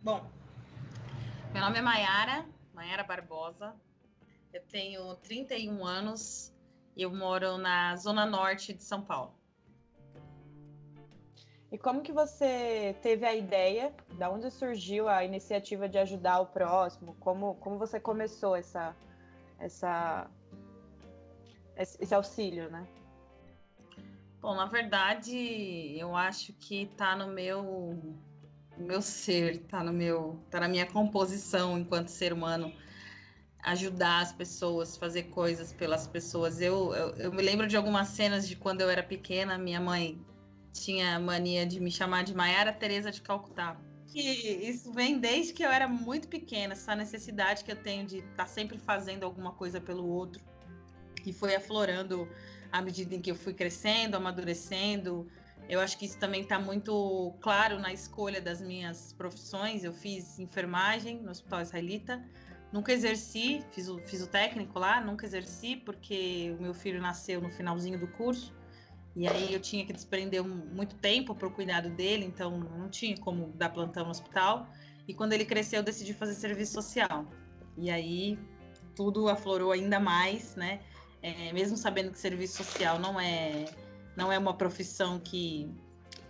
Bom, meu nome é Maiara Barbosa, eu tenho 31 anos e eu moro na Zona Norte de São Paulo. E como que você teve a ideia, da onde surgiu a iniciativa de ajudar o próximo? Como você começou esse auxílio, né? Bom, na verdade, eu acho que tá no meu ser, tá na minha composição enquanto ser humano, ajudar as pessoas, fazer coisas pelas pessoas. Eu me lembro de algumas cenas de quando eu era pequena, minha mãe tinha mania de me chamar de Maiara Teresa de Calcutá. Que isso vem desde que eu era muito pequena, essa necessidade que eu tenho de estar sempre fazendo alguma coisa pelo outro. E foi aflorando à medida em que eu fui crescendo, amadurecendo. Eu acho que isso também está muito claro na escolha das minhas profissões. Eu fiz enfermagem no Hospital Israelita, nunca exerci, fiz o técnico lá, nunca exerci, porque o meu filho nasceu no finalzinho do curso, e aí eu tinha que desprender muito tempo para o cuidado dele, então não tinha como dar plantão no hospital. E quando ele cresceu, eu decidi fazer serviço social. E aí tudo aflorou ainda mais, né? Mesmo sabendo que serviço social não é uma profissão que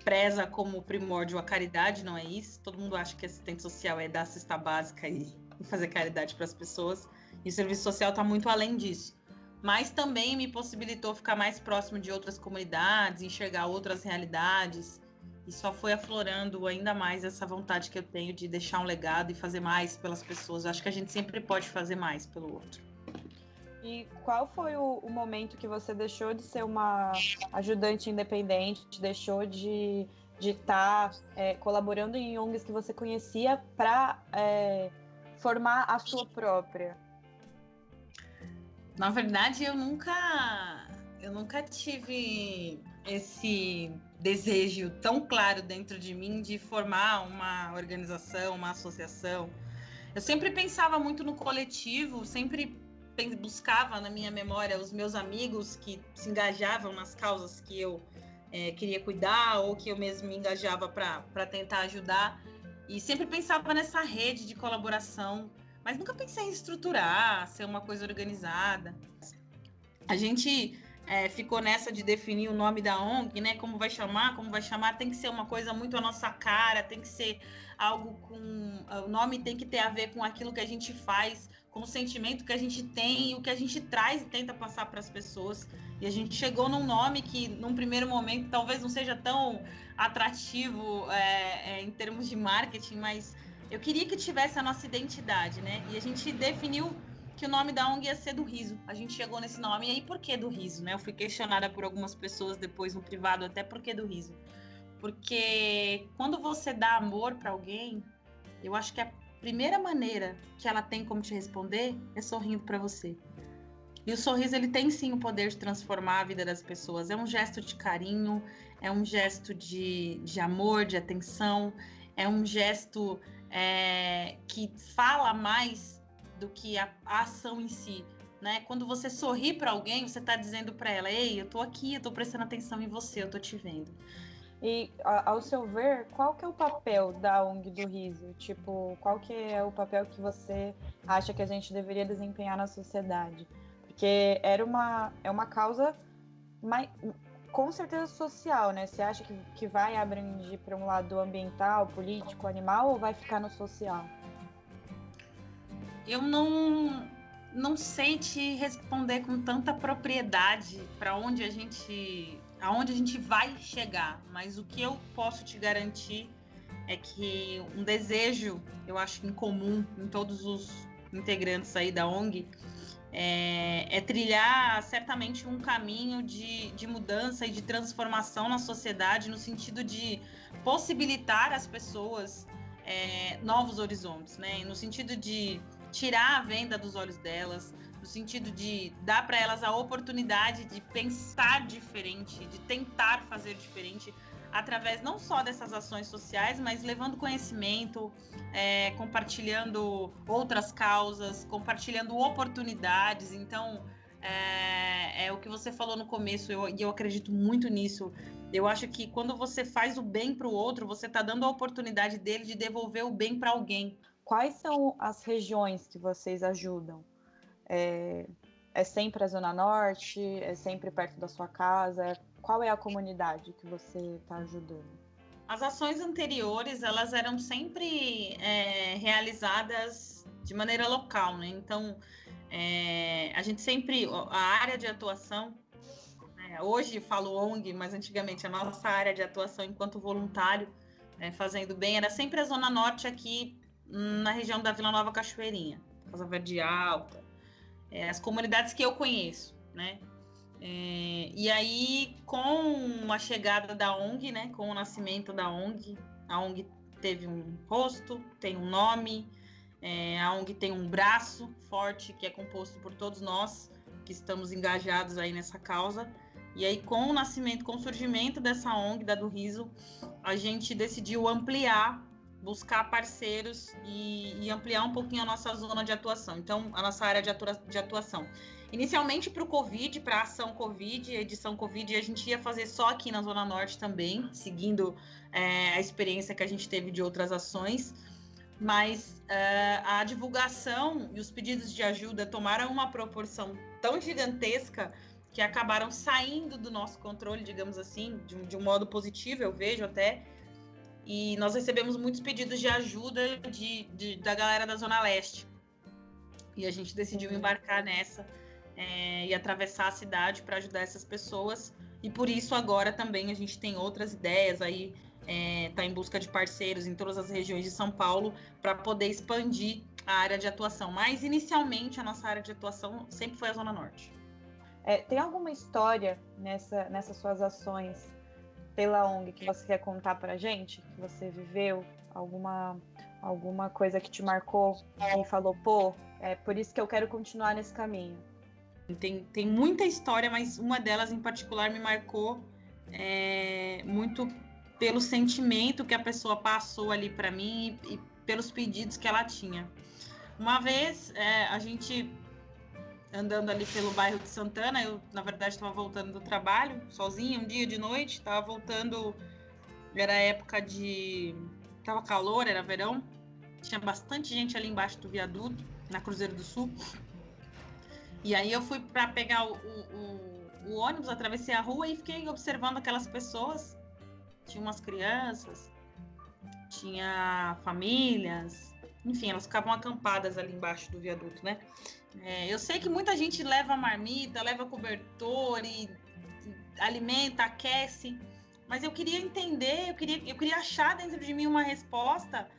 preza como primórdio a caridade, não é isso. Todo mundo acha que assistente social é dar cesta básica e fazer caridade para as pessoas. E o serviço social está muito além disso. Mas também me possibilitou ficar mais próximo de outras comunidades, enxergar outras realidades. E só foi aflorando ainda mais essa vontade que eu tenho de deixar um legado e fazer mais pelas pessoas. Eu acho que a gente sempre pode fazer mais pelo outro. E qual foi o momento que você deixou de ser uma ajudante independente, deixou de estar colaborando em ONGs que você conhecia para formar a sua própria? Na verdade, eu nunca tive esse desejo tão claro dentro de mim de formar uma organização, uma associação. Eu sempre pensava muito no coletivo, sempre buscava na minha memória os meus amigos que se engajavam nas causas que eu queria cuidar ou que eu mesmo me engajava para tentar ajudar. E sempre pensava nessa rede de colaboração, mas nunca pensei em estruturar, ser uma coisa organizada. A gente ficou nessa de definir o nome da ONG, né? Como vai chamar, tem que ser uma coisa muito à nossa cara, tem que ser algo com. O nome tem que ter a ver com aquilo que a gente faz, com o sentimento que a gente tem e o que a gente traz e tenta passar para as pessoas. E a gente chegou num nome que, num primeiro momento, talvez não seja tão atrativo em termos de marketing, mas eu queria que tivesse a nossa identidade, né? E a gente definiu que o nome da ONG ia ser do riso. A gente chegou nesse nome, e aí por que do riso, né? Eu fui questionada por algumas pessoas depois no privado, até por que do riso. Porque quando você dá amor para alguém, eu acho que a primeira maneira que ela tem como te responder é sorrindo para você. E o sorriso, ele tem sim o poder de transformar a vida das pessoas. É um gesto de carinho, é um gesto de amor, de atenção, é um gesto que fala mais do que a ação em si, né? Quando você sorri para alguém, você está dizendo para ela: ei, eu tô aqui, eu tô prestando atenção em você, eu tô te vendo. E, ao seu ver, qual que é o papel da ONG do Riso? Tipo, qual que é o papel que você acha que a gente deveria desempenhar na sociedade? Porque é uma causa com certeza social, né? Você acha que vai abranger para um lado ambiental, político, animal, ou vai ficar no social? Eu não sei te responder com tanta propriedade para aonde a gente vai chegar, mas o que eu posso te garantir é que um desejo, eu acho em comum em todos os integrantes aí da ONG é trilhar certamente um caminho de mudança e de transformação na sociedade, no sentido de possibilitar às pessoas novos horizontes, né? No sentido de tirar a venda dos olhos delas, no sentido de dar para elas a oportunidade de pensar diferente, de tentar fazer diferente, através não só dessas ações sociais, mas levando conhecimento, compartilhando outras causas, compartilhando oportunidades. Então, é o que você falou no começo, e eu acredito muito nisso. Eu acho que quando você faz o bem para o outro, você está dando a oportunidade dele de devolver o bem para alguém. Quais são as regiões que vocês ajudam? É sempre a Zona Norte? É sempre perto da sua casa? Qual é a comunidade que você está ajudando? As ações anteriores, elas eram sempre realizadas de maneira local, né? Então, a gente sempre, a área de atuação, né? Hoje falo ONG, mas antigamente a nossa área de atuação enquanto voluntário, fazendo bem, era sempre a Zona Norte aqui na região da Vila Nova Cachoeirinha, Casa Verde Alta, as comunidades que eu conheço, né? E aí, com a chegada da ONG, né, com o nascimento da ONG, a ONG teve um rosto, tem um nome, a ONG tem um braço forte que é composto por todos nós que estamos engajados aí nessa causa. E aí, com o nascimento, com o surgimento dessa ONG, da do Riso, a gente decidiu ampliar, buscar parceiros e ampliar um pouquinho a nossa zona de atuação. Então, a nossa área de atuação. Inicialmente para o Covid, para a ação Covid, edição Covid, a gente ia fazer só aqui na Zona Norte também, seguindo a experiência que a gente teve de outras ações, mas a divulgação e os pedidos de ajuda tomaram uma proporção tão gigantesca que acabaram saindo do nosso controle, digamos assim, de um modo positivo, eu vejo até, e nós recebemos muitos pedidos de ajuda da galera da Zona Leste, e a gente decidiu embarcar nessa, e atravessar a cidade para ajudar essas pessoas, e por isso agora também a gente tem outras ideias aí, tá em busca de parceiros em todas as regiões de São Paulo para poder expandir a área de atuação, mas inicialmente a nossa área de atuação sempre foi a Zona Norte. Tem alguma história nessas suas ações pela ONG que você quer contar pra gente? Que você viveu? Alguma coisa que te marcou e falou, pô, é por isso que eu quero continuar nesse caminho? Tem muita história, mas uma delas em particular me marcou muito pelo sentimento que a pessoa passou ali para mim e pelos pedidos que ela tinha. Uma vez, a gente andando ali pelo bairro de Santana, eu, na verdade, estava voltando do trabalho, sozinha, um dia de noite, estava voltando, era época tava calor, era verão, tinha bastante gente ali embaixo do viaduto, na Cruzeiro do Sul. E aí eu fui para pegar o ônibus, atravessei a rua e fiquei observando aquelas pessoas. Tinha umas crianças, tinha famílias, enfim, elas ficavam acampadas ali embaixo do viaduto, né? Eu sei que muita gente leva marmita, leva cobertor e alimenta, aquece, mas eu queria entender, eu queria achar dentro de mim uma resposta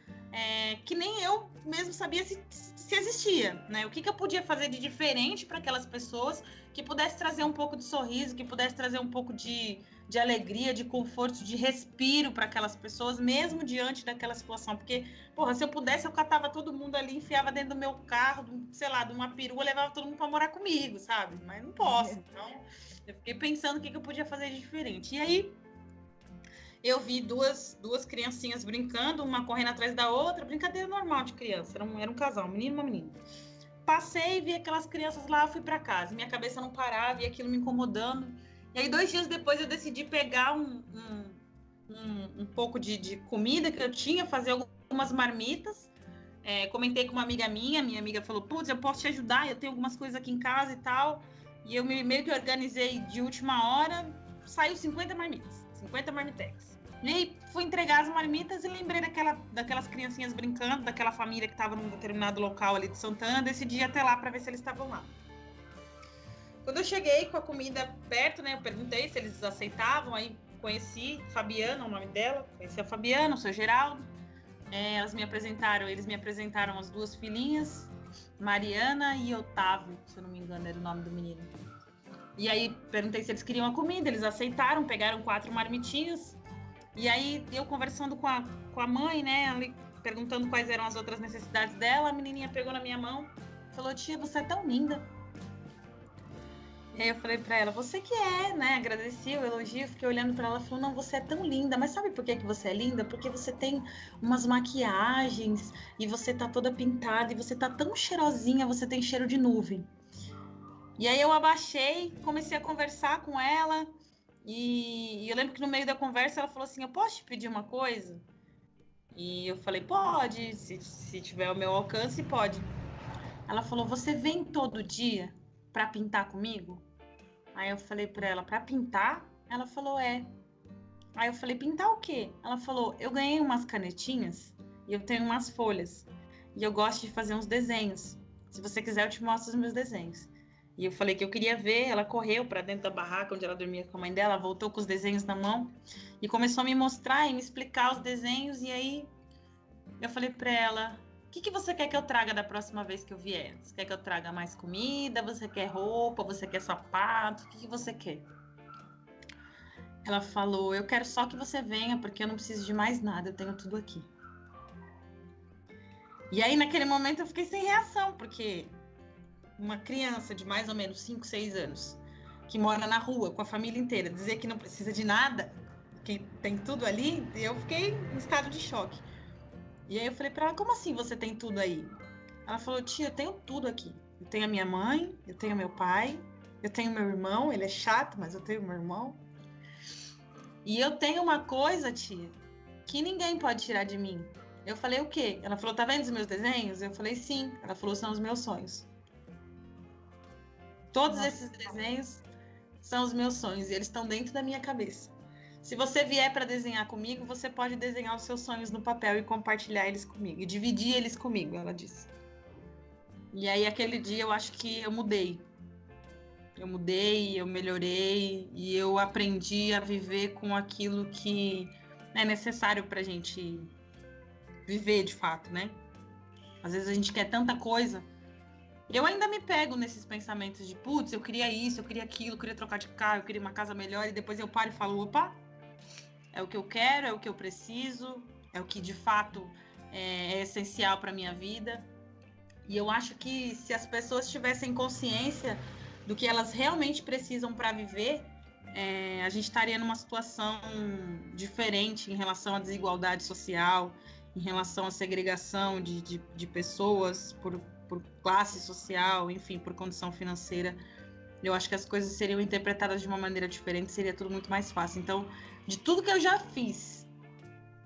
que nem eu mesmo sabia se existia, né? O que eu podia fazer de diferente para aquelas pessoas que pudesse trazer um pouco de sorriso, que pudesse trazer um pouco de alegria, de conforto, de respiro para aquelas pessoas, mesmo diante daquela situação. Porque, porra, se eu pudesse, eu catava todo mundo ali, enfiava dentro do meu carro, sei lá, de uma perua, levava todo mundo para morar comigo, sabe? Mas não posso. Então, eu fiquei pensando o que eu podia fazer de diferente. E aí, eu vi duas criancinhas brincando, uma correndo atrás da outra, brincadeira normal de criança, era um casal, um menino e uma menina. Passei, vi aquelas crianças lá, fui para casa, minha cabeça não parava e aquilo me incomodando. E aí 2 dias depois eu decidi pegar um pouco de comida que eu tinha, fazer algumas marmitas, comentei com uma amiga minha amiga falou, putz, eu posso te ajudar, eu tenho algumas coisas aqui em casa e tal, e eu meio que organizei de última hora, saiu 50 marmitas, 50 marmitex. E aí fui entregar as marmitas e lembrei daquelas criancinhas brincando, daquela família que estava num determinado local ali de Santana, decidi ir até lá para ver se eles estavam lá. Quando eu cheguei com a comida perto, né, eu perguntei se eles aceitavam, aí conheci Fabiana, o nome dela, conheci a Fabiana, o seu Geraldo, eles me apresentaram as 2 filhinhas, Mariana e Otávio, se eu não me engano era o nome do menino. E aí perguntei se eles queriam a comida, eles aceitaram, pegaram 4 marmitinhas. E aí eu conversando com a mãe, né, perguntando quais eram as outras necessidades dela, a menininha pegou na minha mão, falou, tia, você é tão linda. E aí eu falei pra ela, você que é, né, agradeci o elogio, fiquei olhando pra ela, falou, não, você é tão linda, mas sabe por que você é linda? Porque você tem umas maquiagens, e você tá toda pintada, e você tá tão cheirosinha, você tem cheiro de nuvem. E aí eu abaixei, comecei a conversar com ela, e eu lembro que no meio da conversa ela falou assim, eu posso te pedir uma coisa? E eu falei, pode, se tiver ao meu alcance, pode. Ela falou, você vem todo dia para pintar comigo? Aí eu falei para ela, para pintar? Ela falou, é. Aí eu falei, pintar o quê? Ela falou, eu ganhei umas canetinhas e eu tenho umas folhas. E eu gosto de fazer uns desenhos. Se você quiser, eu te mostro os meus desenhos. E eu falei que eu queria ver. Ela correu para dentro da barraca onde ela dormia com a mãe dela, voltou com os desenhos na mão e começou a me mostrar e me explicar os desenhos. E aí eu falei para ela, o que você quer que eu traga da próxima vez que eu vier? Você quer que eu traga mais comida? Você quer roupa? Você quer sapato? O que você quer? Ela falou, eu quero só que você venha, porque eu não preciso de mais nada, eu tenho tudo aqui. E aí, naquele momento, eu fiquei sem reação, porque uma criança de mais ou menos 5, 6 anos, que mora na rua com a família inteira, dizer que não precisa de nada, que tem tudo ali, eu fiquei em estado de choque. E aí eu falei para ela, como assim você tem tudo aí? Ela falou, tia, eu tenho tudo aqui. Eu tenho a minha mãe, eu tenho meu pai, eu tenho meu irmão, ele é chato, mas eu tenho meu irmão. E eu tenho uma coisa, tia, que ninguém pode tirar de mim. Eu falei, o quê? Ela falou, tá vendo os meus desenhos? Eu falei, sim. Ela falou, são os meus sonhos. Todos esses desenhos são os meus sonhos e eles estão dentro da minha cabeça. Se você vier para desenhar comigo, você pode desenhar os seus sonhos no papel e compartilhar eles comigo, e dividir eles comigo, ela disse. E aí, aquele dia, eu acho que eu mudei. Eu mudei, eu melhorei e eu aprendi a viver com aquilo que é necessário para a gente viver de fato, né? Às vezes a gente quer tanta coisa. Eu ainda me pego nesses pensamentos de, putz, eu queria isso, eu queria aquilo, eu queria trocar de carro, eu queria uma casa melhor, e depois eu paro e falo, opa, é o que eu quero, é o que eu preciso, é o que de fato é essencial para minha vida. E eu acho que se as pessoas tivessem consciência do que elas realmente precisam para viver, a gente estaria numa situação diferente em relação à desigualdade social, em relação à segregação de pessoas por classe social, enfim, por condição financeira. Eu acho que as coisas seriam interpretadas de uma maneira diferente, seria tudo muito mais fácil. Então, de tudo que eu já fiz,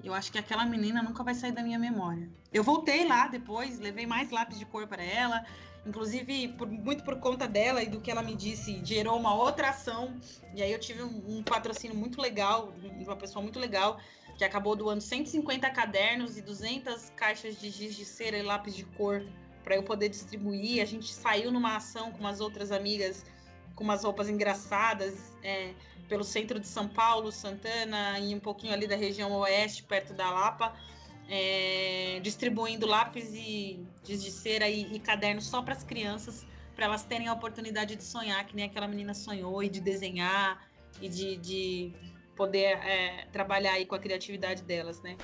eu acho que aquela menina nunca vai sair da minha memória. Eu voltei lá depois, levei mais lápis de cor para ela, inclusive muito por conta dela e do que ela me disse, gerou uma outra ação. E aí eu tive um patrocínio muito legal, de uma pessoa muito legal, que acabou doando 150 cadernos e 200 caixas de giz de cera e lápis de cor para eu poder distribuir. A gente saiu numa ação com umas outras amigas com umas roupas engraçadas, pelo centro de São Paulo, Santana, e um pouquinho ali da região oeste, perto da Lapa, distribuindo lápis e giz de cera e cadernos só para as crianças, para elas terem a oportunidade de sonhar, que nem aquela menina sonhou, e de desenhar, e de poder trabalhar aí com a criatividade delas, né?